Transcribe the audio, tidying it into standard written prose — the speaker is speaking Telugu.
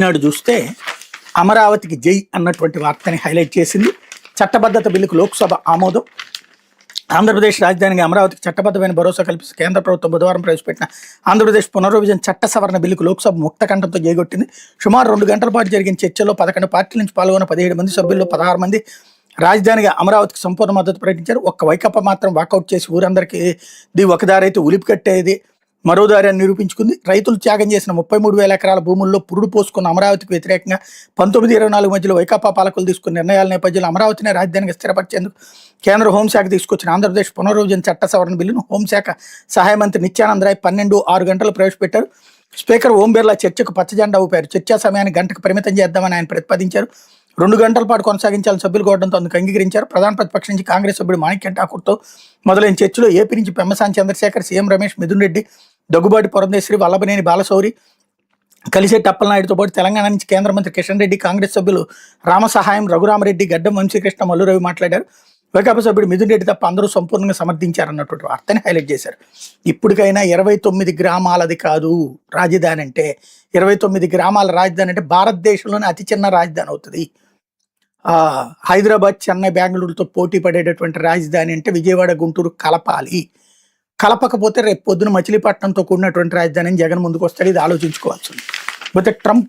నాడు చూస్తే అమరావతికి జై అన్నటువంటి వార్తని హైలైట్ చేసింది. చట్టబద్ధత బిల్లుకు లోక్సభ ఆమోదం. ఆంధ్రప్రదేశ్ రాజధానిగా అమరావతికి చట్టబద్ధమైన భరోసా కల్పిస్తూ కేంద్ర ప్రభుత్వం బుధవారం ప్రవేశపెట్టిన ఆంధ్రప్రదేశ్ పునర్విభజన చట్ట సవరణ బిల్లుకు లోక్సభ ముక్తకంఠంతో జయగొట్టింది. సుమారు 2 గంటల పాటు జరిగిన చర్చలో 11 పార్టీల నుంచి పాల్గొన్న 17 మంది సభ్యుల్లో 16 మంది రాజధానిగా అమరావతికి సంపూర్ణ మద్దతు ప్రకటించారు. ఒక్క వైకాపా మాత్రం వాకౌట్ చేసి ఊరందరికీ ఒకదారైతే ఉలిపి కట్టేది మరో దారి అని నిరూపించుకుంది. రైతులు త్యాగం చేసిన 33,000 ఎకరాల భూముల్లో పురుడు పోసుకున్న అమరావతికి వ్యతిరేకంగా 1924 మధ్యలో వైకాపా పాలకులు తీసుకున్న నిర్ణయాల నేపథ్యంలో అమరావతిని రాజధానిగా స్థిరపరిచేందుకు కేంద్ర హోంశాఖ తీసుకొచ్చిన ఆంధ్రప్రదేశ్ పునర్విభజన చట్ట సవరణ బిల్లును హోంశాఖ సహాయ మంత్రి నిత్యానంద రాయ్ 12:06 గంటలు ప్రవేశపెట్టారు. స్పీకర్ ఓం బిర్లా చర్చకు పచ్చజెండా ఊపారు. చర్చా సమయాన్ని గంటకు పరిమితం చేద్దామని ఆయన ప్రతిపాదించారు. 2 గంటల పాటు కొనసాగించాలని సభ్యులు కోరడంతో అందుకు అంగీకరించారు. ప్రధాన ప్రతిపక్షం నుంచి కాంగ్రెస్ సభ్యుడు మాణిక్యం ఠాకూర్తో మొదలైన చర్చలో ఏపీ నుంచి పెమ్మసాని చంద్రశేఖర్, సీఎం రమేష్, మిథున్ రెడ్డి, దగ్గుబాటి పురంధేశ్వరి, వల్లభనేని బాలశౌరి, కలిశెట్టి అప్పలనాయుడుతో పాటు తెలంగాణ నుంచి కేంద్ర మంత్రి కిషన్ రెడ్డి, కాంగ్రెస్ సభ్యులు రామసహాయం, రఘురామరెడ్డి, గడ్డం వంశీకృష్ణ, మల్లురవి మాట్లాడారు. వైకాపా సభ్యుడు మిథున్ రెడ్డి తప్ప అందరూ సంపూర్ణంగా సమర్థించారన్నటువంటి వార్తని హైలైట్ చేశారు. ఇప్పటికైనా 29 గ్రామాలది కాదు రాజధాని అంటే. 29 గ్రామాల రాజధాని అంటే భారతదేశంలోనే అతి చిన్న రాజధాని అవుతుంది. హైదరాబాద్, చెన్నై, బెంగళూరుతో పోటీ పడేటటువంటి రాజధాని అంటే విజయవాడ, గుంటూరు కలపాలి. కలపకపోతే రేపు పొద్దున మచిలీపట్నంతో కూడినటువంటి రాజధాని జగన్ ముందుకు వస్తాడు. ఇది ఆలోచించుకోవాల్సింది. అయితే ట్రంప్